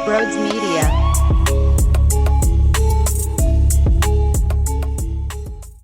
Brodes Media.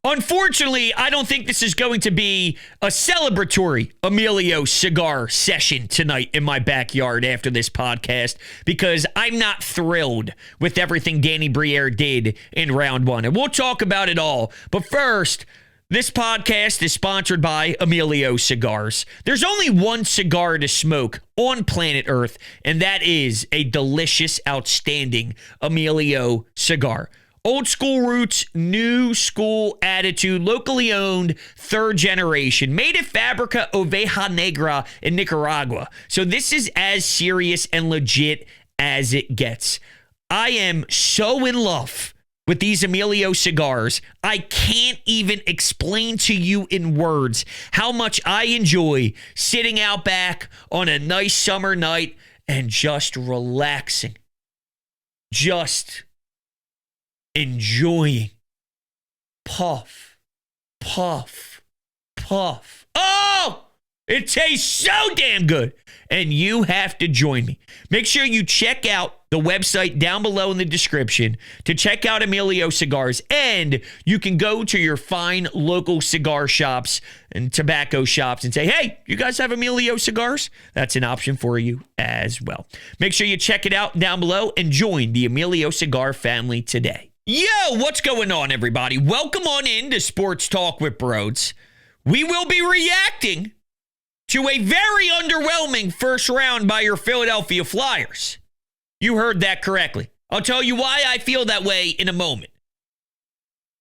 Unfortunately, I don't think this is going to be a celebratory Emilio Cigar session tonight in my backyard after this podcast because I'm not thrilled with everything Danny Briere did in round one. And we'll talk about it all. But first, this podcast is sponsored by Emilio Cigars. There's only one cigar to smoke on planet Earth, and that is a delicious, outstanding Emilio cigar. Old school roots, new school attitude, locally owned, third generation, made at Fabrica Oveja Negra in Nicaragua. So this is as serious and legit as it gets. I am so in love with these Emilio cigars. I can't even explain to you in words how much I enjoy sitting out back on a nice summer night and just relaxing. Just enjoying. Puff, puff, puff. Oh, it tastes so damn good. And you have to join me. Make sure you check out the website down below in the description to check out Emilio Cigars. And you can go to your fine local cigar shops and tobacco shops and say, hey, you guys have Emilio Cigars? That's an option for you as well. Make sure you check it out down below and join the Emilio Cigar family today. Yo, what's going on, everybody? Welcome on in to Sports Talk with Brodes. We will be reacting to a very underwhelming first round by your Philadelphia Flyers. You heard that correctly. I'll tell you why I feel that way in a moment.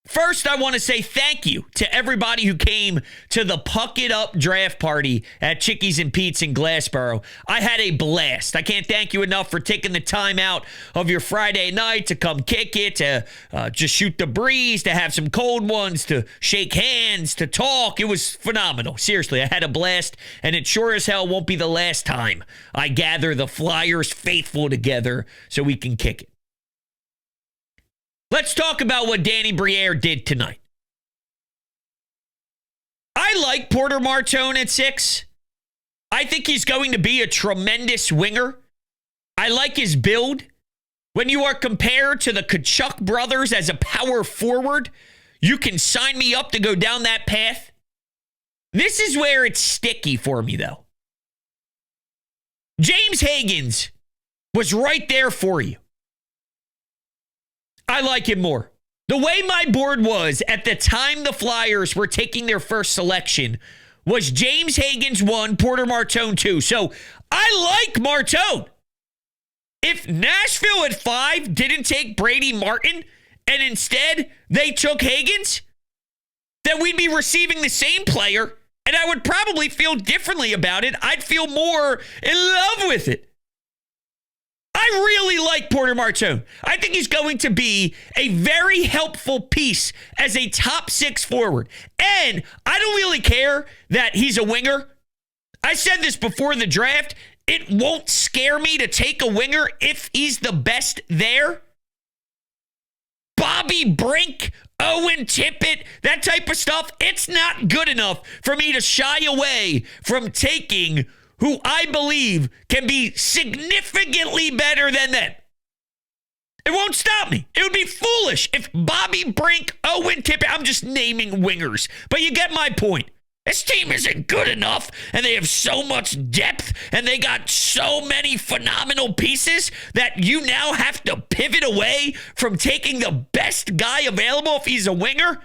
First, I want to say thank you to everybody who came to the Puck It Up draft party at Chickies and Pete's in Glassboro. I had a blast. I can't thank you enough for taking the time out of your Friday night to come kick it, to just shoot the breeze, to have some cold ones, to shake hands, to talk. It was phenomenal. Seriously, I had a blast, and it sure as hell won't be the last time I gather the Flyers faithful together so we can kick it. Let's talk about what Danny Briere did tonight. I like Porter Martone at 6. I think he's going to be a tremendous winger. I like his build. When you are compared to the Tkachuk brothers as a power forward, you can sign me up to go down that path. This is where it's sticky for me, though. James Higgins was right there for you. I like him more. The way my board was at the time the Flyers were taking their first selection was James Higgins 1, Porter Martone 2. So I like Martone. If Nashville at 5 didn't take Brady Martin and instead they took Higgins, then we'd be receiving the same player and I would probably feel differently about it. I'd feel more in love with it. I really like Porter Martone. I think he's going to be a very helpful piece as a top 6 forward. And I don't really care that he's a winger. I said this before the draft. It won't scare me to take a winger if he's the best there. Bobby Brink, Owen Tippett, that type of stuff, it's not good enough for me to shy away from taking who I believe can be significantly better than them. It won't stop me. It would be foolish if Bobby Brink, Owen Tippett, I'm just naming wingers, but you get my point. This team isn't good enough, and they have so much depth, and they got so many phenomenal pieces that you now have to pivot away from taking the best guy available if he's a winger.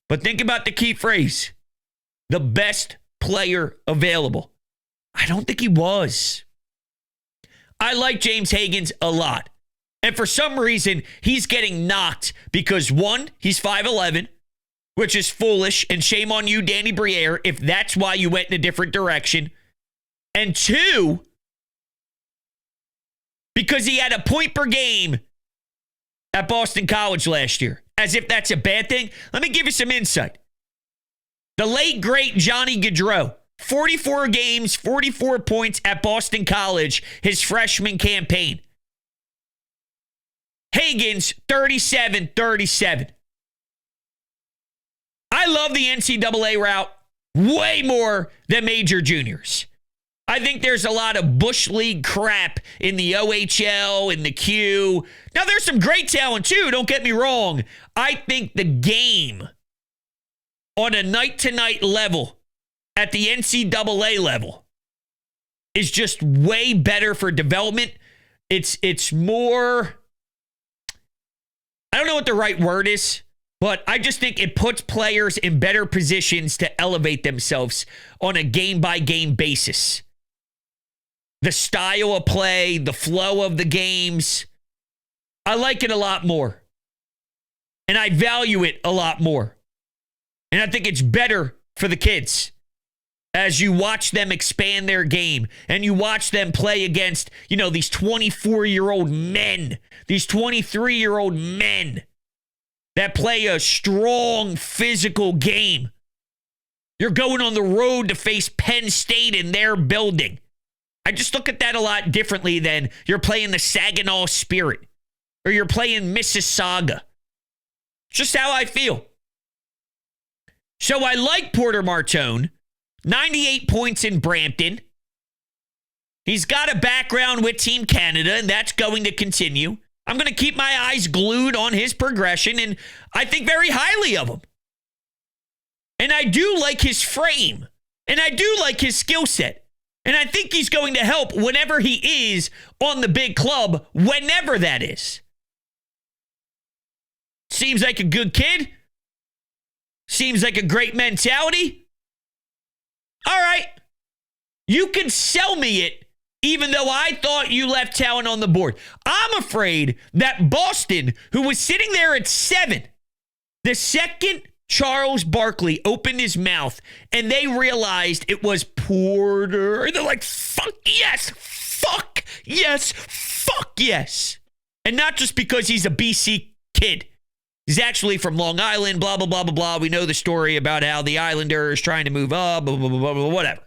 But think about the key phrase, the best player available. I don't think he was. I like James Higgins a lot. And for some reason, he's getting knocked because, one, he's 5'11", which is foolish, and shame on you, Danny Briere, if that's why you went in a different direction. And two, because he had a point per game at Boston College last year. As if that's a bad thing. Let me give you some insight. The late, great Johnny Gaudreau, 44 games, 44 points at Boston College, his freshman campaign. Higgins, 37. I love the NCAA route way more than major juniors. I think there's a lot of Bush League crap in the OHL, in the Q. Now, there's some great talent, too. Don't get me wrong. I think the game on a night-to-night level at the NCAA level is just way better for development. It's more, I don't know what the right word is, but I just think it puts players in better positions to elevate themselves on a game-by-game basis. The style of play, the flow of the games, I like it a lot more. And I value it a lot more. And I think it's better for the kids as you watch them expand their game and you watch them play against, these 24-year-old men, these 23-year-old men that play a strong physical game. You're going on the road to face Penn State in their building. I just look at that a lot differently than you're playing the Saginaw Spirit or you're playing Mississauga. Just how I feel. So I like Porter Martone. 98 points in Brampton. He's got a background with Team Canada, and that's going to continue. I'm going to keep my eyes glued on his progression, and I think very highly of him. And I do like his frame, and I do like his skill set. And I think he's going to help whenever he is on the big club, whenever that is. Seems like a good kid. Seems like a great mentality. All right. You can sell me it, even though I thought you left talent on the board. I'm afraid that Boston, who was sitting there at 7, the second Charles Barkley opened his mouth and they realized it was Porter, and they're like, fuck yes, fuck yes, fuck yes. And not just because he's a BC kid. He's actually from Long Island, blah, blah, blah, blah, blah. We know the story about how the Islanders trying to move up, blah, blah, blah, blah, blah, whatever.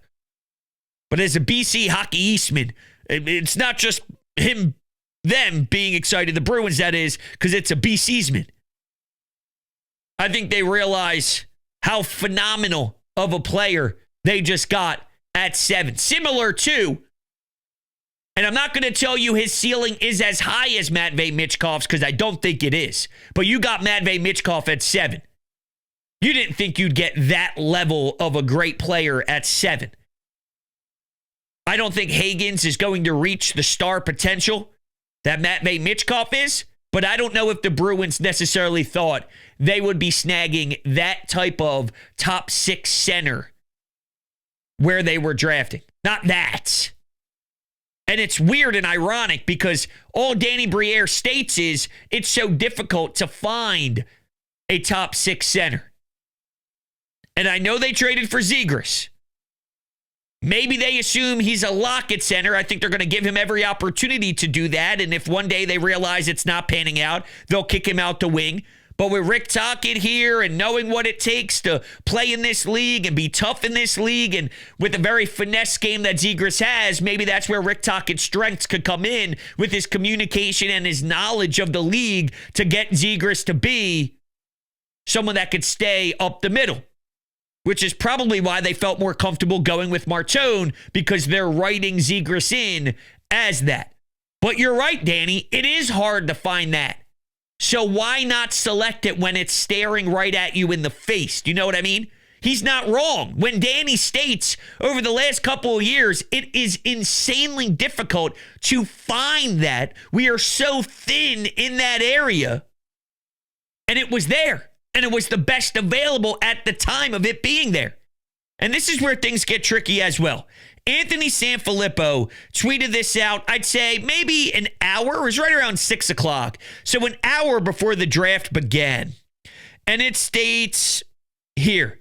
But as a BC hockey Eastman, it's not just them being excited, the Bruins, that is, because it's a BC'sman. I think they realize how phenomenal of a player they just got at 7. Similar to, and I'm not going to tell you his ceiling is as high as Matvei Michkov's because I don't think it is. But you got Matvei Michkov at 7. You didn't think you'd get that level of a great player at 7. I don't think Hagens is going to reach the star potential that Matvei Michkov is. But I don't know if the Bruins necessarily thought they would be snagging that type of top 6 center where they were drafting. Not that. And it's weird and ironic because all Danny Briere states is it's so difficult to find a top 6 center. And I know they traded for Zegras. Maybe they assume he's a lock at center. I think they're going to give him every opportunity to do that. And if one day they realize it's not panning out, they'll kick him out the wing. But with Rick Tocchet here and knowing what it takes to play in this league and be tough in this league, and with the very finesse game that Zegras has, maybe that's where Rick Tocchet's strengths could come in with his communication and his knowledge of the league to get Zegras to be someone that could stay up the middle. Which is probably why they felt more comfortable going with Martone, because they're writing Zegras in as that. But you're right, Danny. It is hard to find that. So why not select it when it's staring right at you in the face? Do you know what I mean? He's not wrong. When Danny states over the last couple of years, it is insanely difficult to find that. We are so thin in that area. And it was there. And it was the best available at the time of it being there. And this is where things get tricky as well. Anthony Sanfilippo tweeted this out, I'd say maybe an hour. It was right around 6 o'clock. So an hour before the draft began. And it states here,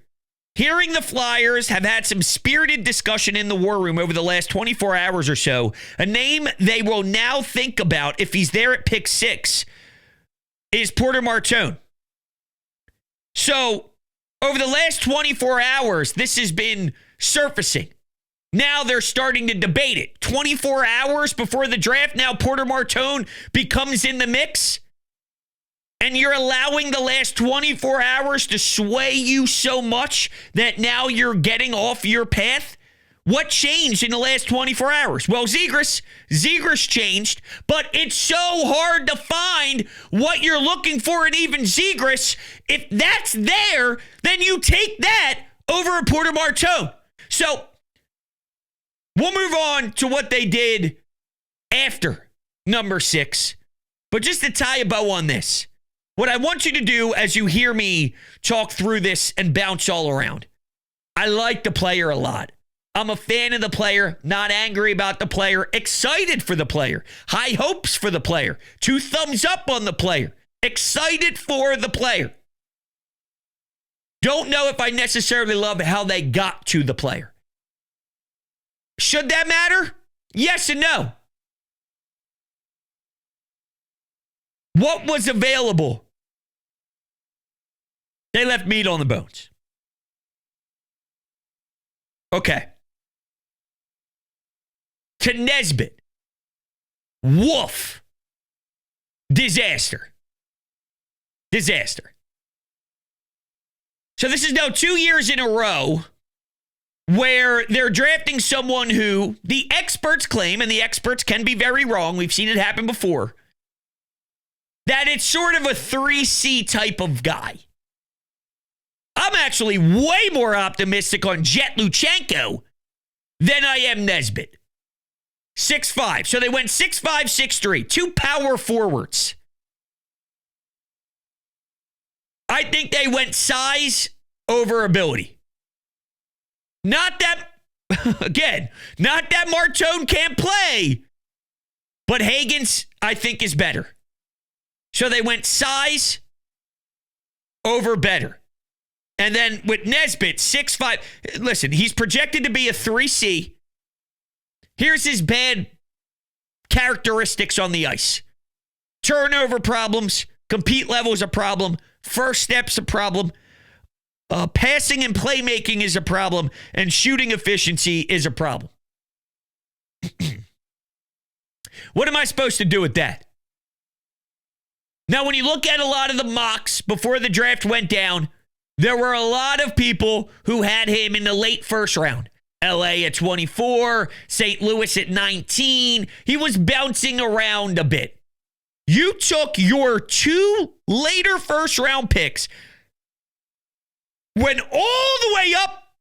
hearing the Flyers have had some spirited discussion in the war room over the last 24 hours or so. A name they will now think about if he's there at pick 6 is Porter Martone. So, over the last 24 hours, this has been surfacing. Now they're starting to debate it. 24 hours before the draft, now Porter Martone becomes in the mix. And you're allowing the last 24 hours to sway you so much that now you're getting off your path What changed in the last 24 hours? Well, Zegras changed, but it's so hard to find what you're looking for in even Zegras. If that's there, then you take that over a Porter Martone. So we'll move on to what they did after number 6. But just to tie a bow on this, what I want you to do as you hear me talk through this and bounce all around, I like the player a lot. I'm a fan of the player, not angry about the player, excited for the player, high hopes for the player, 2 thumbs up on the player, excited for the player. Don't know if I necessarily love how they got to the player. Should that matter? Yes and no. What was available? They left meat on the bones. Okay. To Nesbitt. Woof. Disaster. So this is now 2 years in a row where they're drafting someone who the experts claim, and the experts can be very wrong, we've seen it happen before, that it's sort of a 3C type of guy. I'm actually way more optimistic on Jet Luchenko than I am Nesbitt. 6'5". So they went 6'5", 6'3", 2 power forwards. I think they went size over ability. Not that Martone can't play, but Hagen's, I think, is better. So they went size over better. And then with Nesbitt, 6'5". Listen, he's projected to be a 3C. Here's his bad characteristics on the ice. Turnover problems, compete level is a problem, first step's a problem, passing and playmaking is a problem, and shooting efficiency is a problem. What am I supposed to do with that? Now, when you look at a lot of the mocks before the draft went down, there were a lot of people who had him in the late first round. LA at 24, St. Louis at 19. He was bouncing around a bit. You took your 2 later first round picks, went all the way up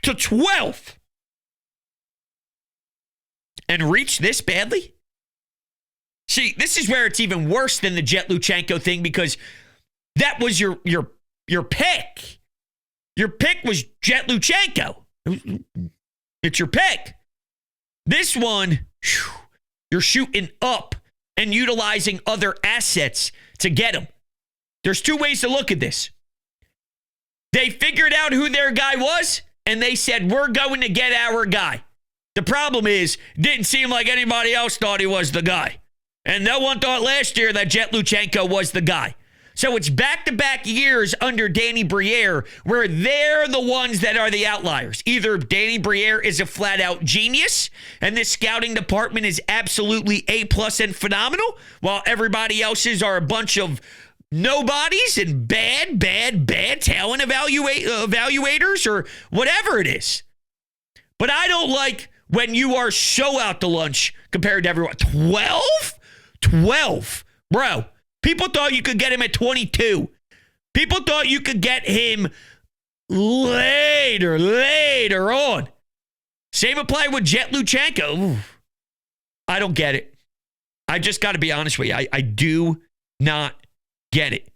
to 12th, and reached this badly? See, this is where it's even worse than the Jet Luchenko thing, because that was your pick. Your pick was Jet Luchenko. It's your pick. This one, you're shooting up and utilizing other assets to get him. There's 2 ways to look at this. They figured out who their guy was, and they said, we're going to get our guy. The problem is, it didn't seem like anybody else thought he was the guy. And no one thought last year that Jet Luchenko was the guy. So it's back-to-back years under Danny Briere where they're the ones that are the outliers. Either Danny Briere is a flat-out genius, and this scouting department is absolutely A+ and phenomenal, while everybody else's are a bunch of nobodies and bad talent evaluators or whatever it is. But I don't like when you are so out to lunch compared to everyone. 12? 12. Bro. People thought you could get him at 22. People thought you could get him later on. Same applied with Jet Luchenko. Ooh, I don't get it. I just got to be honest with you. I do not get it.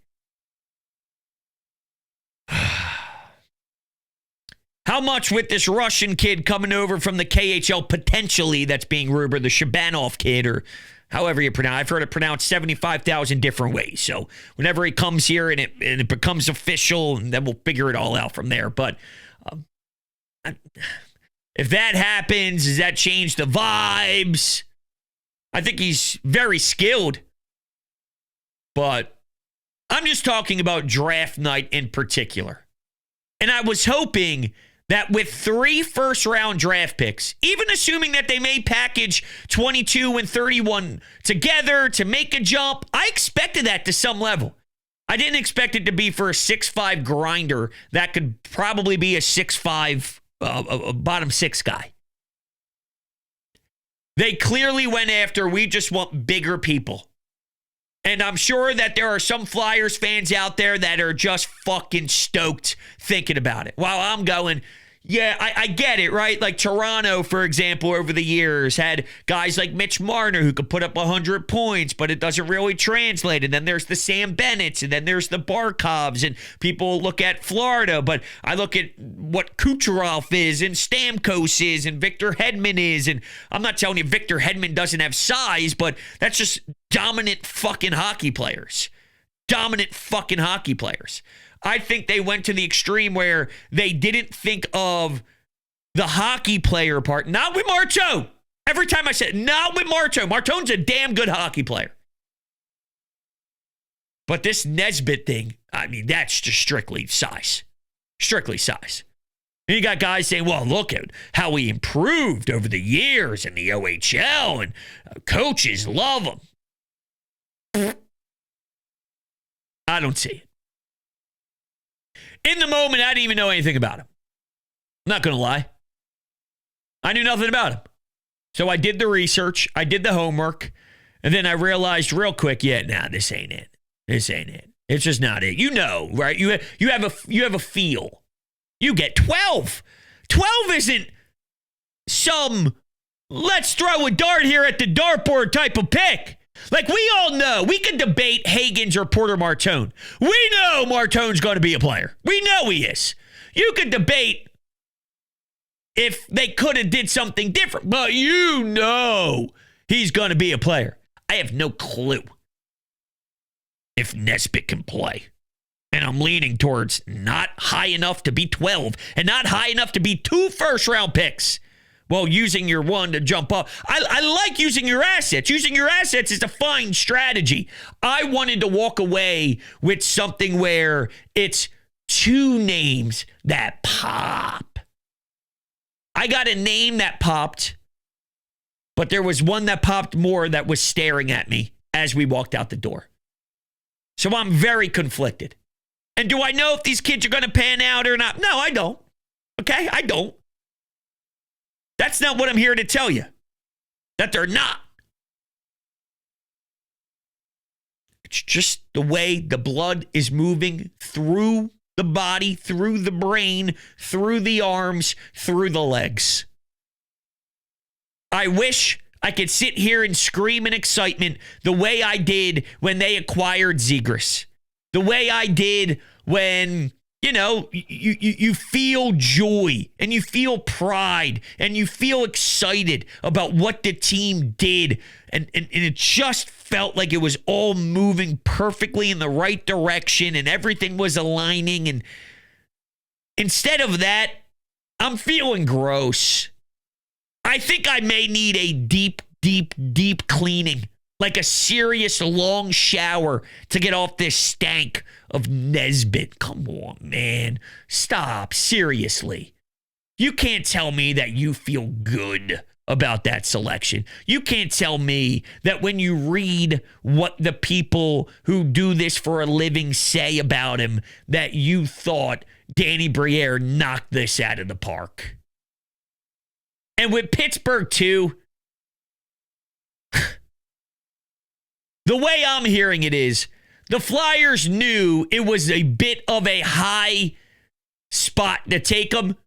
How much with this Russian kid coming over from the KHL potentially that's being rumored, the Shabanov kid, or however you pronounce it. I've heard it pronounced 75,000 different ways. So whenever he comes here and it becomes official, and then we'll figure it all out from there. But if that happens, does that change the vibes? I think he's very skilled. But I'm just talking about draft night in particular. And I was hoping that with 3 first-round draft picks, even assuming that they may package 22 and 31 together to make a jump, I expected that to some level. I didn't expect it to be for a 6'5 grinder that could probably be a 6'5 bottom 6 guy. They clearly went after, we just want bigger people. And I'm sure that there are some Flyers fans out there that are just fucking stoked thinking about it. While I'm going, yeah, I get it, right? Like Toronto, for example, over the years had guys like Mitch Marner who could put up 100 points, but it doesn't really translate. And then there's the Sam Bennett's, and then there's the Barkovs, and people look at Florida, but I look at what Kucherov is, and Stamkos is, and Victor Hedman is, and I'm not telling you Victor Hedman doesn't have size, but that's just dominant fucking hockey players. Dominant fucking hockey players. I think they went to the extreme where they didn't think of the hockey player part. Not with Martone. Every time I said, not with Martone. Martone's a damn good hockey player. But this Nesbitt thing, I mean, that's just strictly size. Strictly size. And you got guys saying, well, look at how he improved over the years in the OHL, and coaches love him. I don't see it. In the moment, I didn't even know anything about him. I'm not going to lie. I knew nothing about him. So I did the research. I did the homework. And then I realized real quick, this ain't it. This ain't it. It's just not it. You know, right? You have a feel. You get 12. 12 isn't some let's throw a dart here at the dartboard type of pick. Like, we all know, we can debate Hagens or Porter Martone. We know Martone's going to be a player. We know he is. You could debate if they could have did something different, but you know he's going to be a player. I have no clue if Nesbitt can play. And I'm leaning towards not high enough to be 12 and not high enough to be 2 first-round picks. Well, using your one to jump up. I like using your assets. Using your assets is a fine strategy. I wanted to walk away with something where it's 2 names that pop. I got a name that popped, but there was one that popped more that was staring at me as we walked out the door. So I'm very conflicted. And do I know if these kids are going to pan out or not? No, I don't. Okay, I don't. That's not what I'm here to tell you. That they're not. It's just the way the blood is moving through the body, through the brain, through the arms, through the legs. I wish I could sit here and scream in excitement the way I did when they acquired Zegras. The way I did when, you feel joy and you feel pride and you feel excited about what the team did. And it just felt like it was all moving perfectly in the right direction and everything was aligning. And instead of that, I'm feeling gross. I think I may need a deep cleaning, like a serious long shower to get off this stank of Nesbitt. Come on, man. Stop. Seriously. You can't tell me that you feel good about that selection. You can't tell me that when you read what the people who do this for a living say about him, that you thought Danny Briere knocked this out of the park. And with Pittsburgh, too, the way I'm hearing it is the Flyers knew it was a bit of a high spot to take him,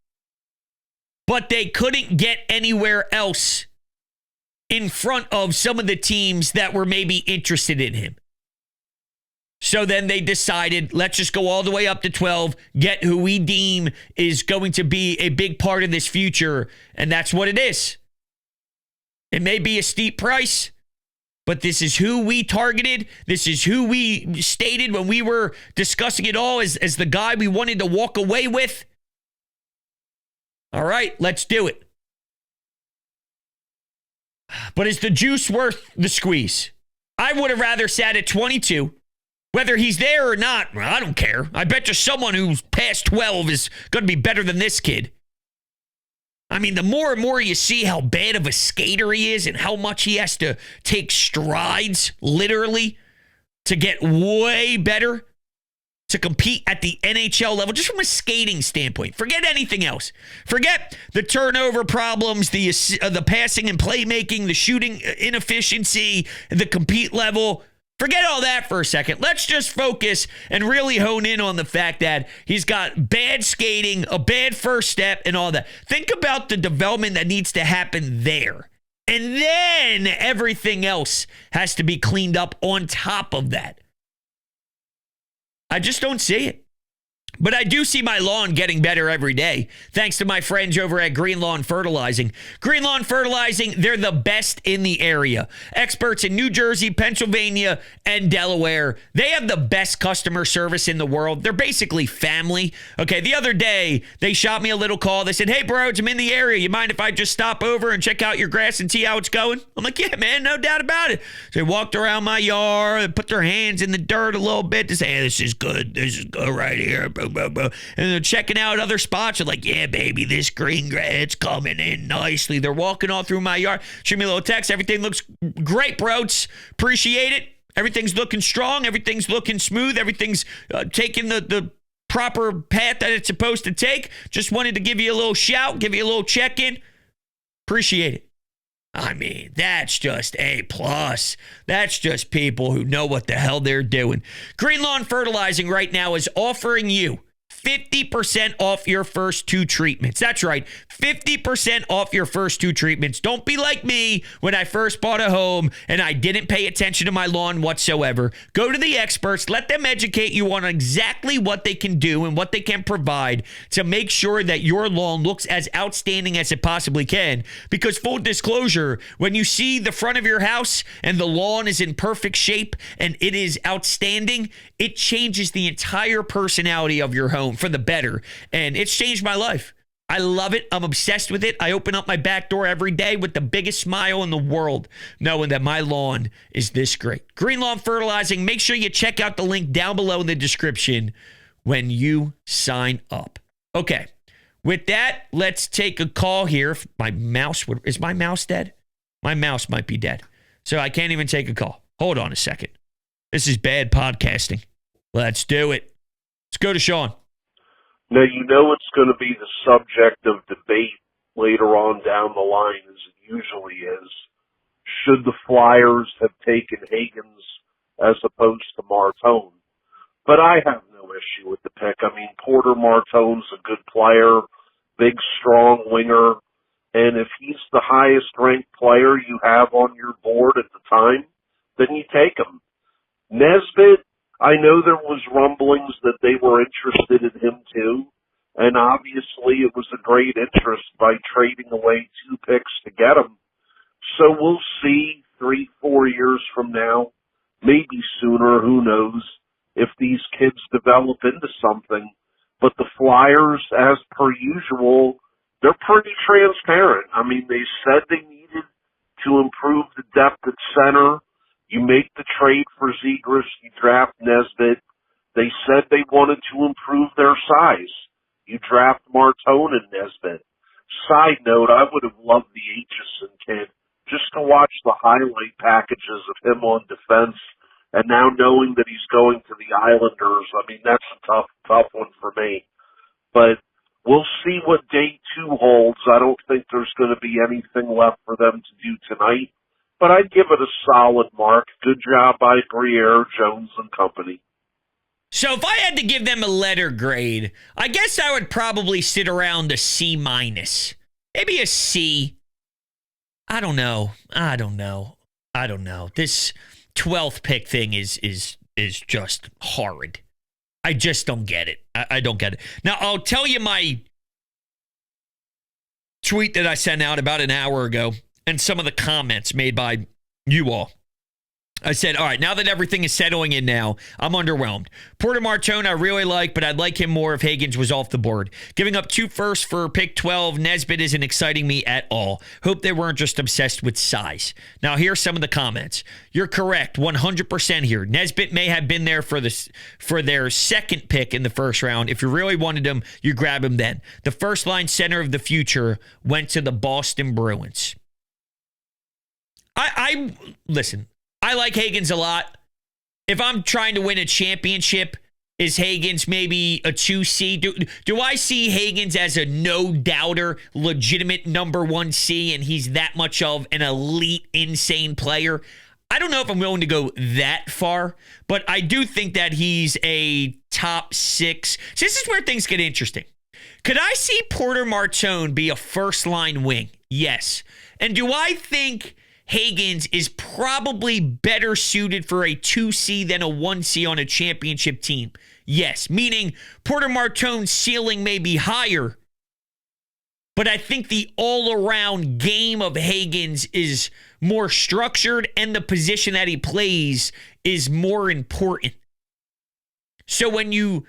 but they couldn't get anywhere else in front of some of the teams that were maybe interested in him. So then they decided, let's just go all the way up to 12, get who we deem is going to be a big part of this future, and that's what it is. It may be a steep price, but this is who we targeted. This is who we stated when we were discussing it all as the guy we wanted to walk away with. All right, let's do it. But is the juice worth the squeeze? I would have rather sat at 22. Whether he's there or not, well, I don't care. I bet you someone who's past 12 is going to be better than this kid. I mean, the more and more you see how bad of a skater he is and how much he has to take strides, literally, to get way better, to compete at the NHL level, just from a skating standpoint. Forget anything else. Forget the turnover problems, the passing and playmaking, the shooting inefficiency, the compete level. Forget all that for a second. Let's just focus and really hone in on the fact that he's got bad skating, a bad first step, and all that. Think about the development that needs to happen there. And then everything else has to be cleaned up on top of that. I just don't see it. But I do see my lawn getting better every day, thanks to my friends over at Green Lawn Fertilizing. Green Lawn Fertilizing, they're the best in the area. Experts in New Jersey, Pennsylvania, and Delaware. They have the best customer service in the world. They're basically family. Okay, the other day, they shot me a little call. They said, hey, Brodes, I'm in the area. You mind if I just stop over and check out your grass and see how it's going? I'm like, yeah, man, no doubt about it. So they walked around my yard and put their hands in the dirt a little bit to say, hey, this is good. This is good right here. And they're checking out other spots. They're like, yeah, baby, this green grass, it's coming in nicely. They're walking all through my yard. Shoot me a little text. Everything looks great, Brodes. Appreciate it. Everything's looking strong. Everything's looking smooth. Everything's taking the proper path that it's supposed to take. Just wanted to give you a little shout, give you a little check-in. Appreciate it. I mean, that's just A+. That's just people who know what the hell they're doing. Green Lawn Fertilizing right now is offering you 50% off your first 2 treatments. That's right, 50% off your first 2 treatments. Don't be like me when I first bought a home and I didn't pay attention to my lawn whatsoever. Go to the experts. Let them educate you on exactly what they can do and what they can provide to make sure that your lawn looks as outstanding as it possibly can. Because full disclosure, when you see the front of your house and the lawn is in perfect shape and it is outstanding, it changes the entire personality of your home for the better. And it's changed my life. I love it. I'm obsessed with it. I open up my back door every day with the biggest smile in the world, knowing that my lawn is this great. Green Lawn Fertilizing. Make sure you check out the link down below in the description when you sign up. Okay. With that, let's take a call here. Is my mouse dead? My mouse might be dead. So I can't even take a call. Hold on a second. This is bad podcasting. Let's do it. Let's go to Sean. Now, you know it's going to be the subject of debate later on down the line, as it usually is. Should the Flyers have taken Higgins as opposed to Martone? But I have no issue with the pick. I mean, Porter Martone's a good player, big, strong winger, and if he's the highest-ranked player you have on your board at the time, then you take him. Nesbitt, I know there was rumblings that they were interested in him too, and obviously it was a great interest by trading away 2 picks to get him. So we'll see 3-4 years from now, maybe sooner, who knows, if these kids develop into something. But the Flyers, as per usual, they're pretty transparent. I mean, they said they needed to improve the depth at center. You make the trade for Zegras, you draft Nesbitt. They said they wanted to improve their size. You draft Martone and Nesbitt. Side note, I would have loved the Aitchison kid just to watch the highlight packages of him on defense. And now knowing that he's going to the Islanders, I mean, that's a tough one for me. But we'll see what day 2 holds. I don't think there's going to be anything left for them to do tonight. But I'd give it a solid mark. Good job by Briere, Jones, and company. So if I had to give them a letter grade, I guess I would probably sit around a C-. Maybe a C. I don't know. This 12th pick thing is just horrid. I just don't get it. I don't get it. Now, I'll tell you my tweet that I sent out about an hour ago and some of the comments made by you all. I said, all right, now that everything is settling in now, I'm underwhelmed. Porter Martone I really like, but I'd like him more if Higgins was off the board. Giving up 2 firsts for pick 12, Nesbitt isn't exciting me at all. Hope they weren't just obsessed with size. Now, here's some of the comments. You're correct, 100% here. Nesbitt may have been there for their second pick in the first round. If you really wanted him, you grab him then. The first-line center of the future went to the Boston Bruins. Listen, I like Higgins a lot. If I'm trying to win a championship, Is Higgins maybe a 2C? Do I see Higgins as a no-doubter, legitimate number 1C, and he's that much of an elite, insane player? I don't know if I'm willing to go that far, but I do think that he's a top 6. So this is where things get interesting. Could I see Porter Martone be a first-line wing? Yes. And do I think Higgins is probably better suited for a 2C than a 1C on a championship team? Yes. Meaning Porter Martone's ceiling may be higher, but I think the all-around game of Higgins is more structured and the position that he plays is more important. So when you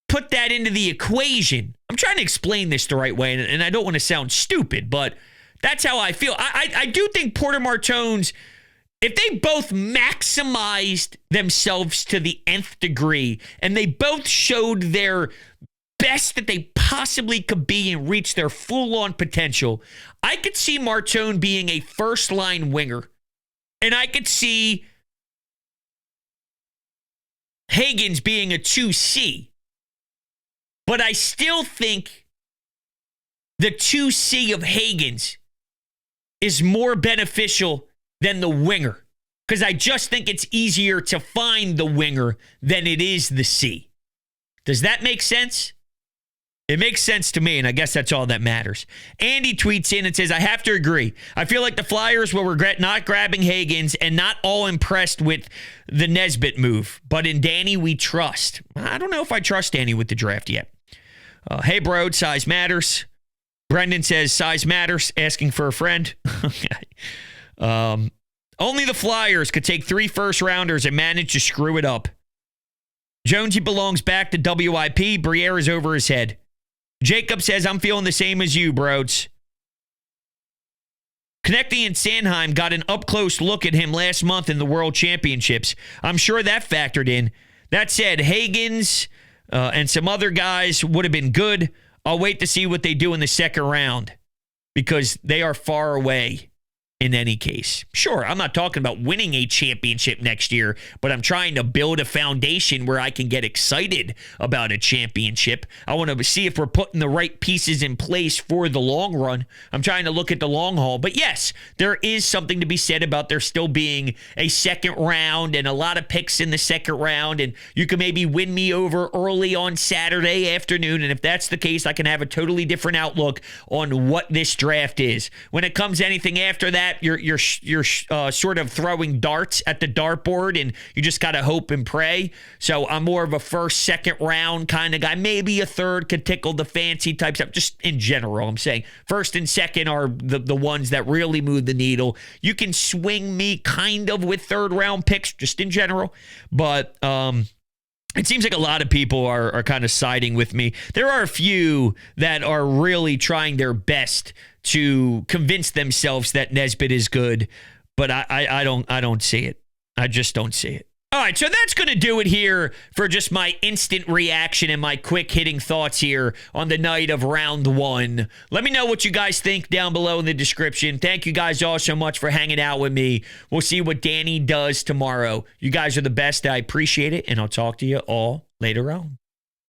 put that into the equation, I'm trying to explain this the right way, and I don't want to sound stupid, but that's how I feel. I do think Porter Martone's, if they both maximized themselves to the nth degree, and they both showed their best that they possibly could be and reach their full-on potential, I could see Martone being a first-line winger, and I could see Higgins being a 2C. But I still think the 2C of Higgins is more beneficial than the winger, because I just think it's easier to find the winger than it is the C. Does that make sense? It makes sense to me, and I guess that's all that matters. Andy tweets in and says, I have to agree. I feel like the Flyers will regret not grabbing Higgins and not all impressed with the Nesbitt move. But in Danny, we trust. I don't know if I trust Danny with the draft yet. Hey, Brodes, size matters. Brendan says, size matters, asking for a friend. Only the Flyers could take 3 first-rounders and manage to screw it up. Jonesy belongs back to WIP. Briere is over his head. Jacob says, I'm feeling the same as you, Brodes. Konechny and Sanheim got an up-close look at him last month in the World Championships. I'm sure that factored in. That said, Higgins and some other guys would have been good. I'll wait to see what they do in the second round because they are far away in any case. Sure, I'm not talking about winning a championship next year, but I'm trying to build a foundation where I can get excited about a championship. I want to see if we're putting the right pieces in place for the long run. I'm trying to look at the long haul. But yes, there is something to be said about there still being a second round and a lot of picks in the second round, and you can maybe win me over early on Saturday afternoon, and if that's the case, I can have a totally different outlook on what this draft is. When it comes to anything after that, you're sort of throwing darts at the dartboard, and you just got to hope and pray. So I'm more of a first, second round kind of guy. Maybe a third could tickle the fancy type stuff. Just in general, I'm saying first and second are the ones that really move the needle. You can swing me kind of with third round picks, just in general. But it seems like a lot of people are kind of siding with me. There are a few that are really trying their best to convince themselves that Nesbitt is good, but I don't see it. I just don't see it. All right, so that's going to do it here for just my instant reaction and my quick hitting thoughts here on the night of round 1. Let me know what you guys think down below in the description. Thank you guys all so much for hanging out with me. We'll see what Danny does tomorrow. You guys are the best. I appreciate it, and I'll talk to you all later on.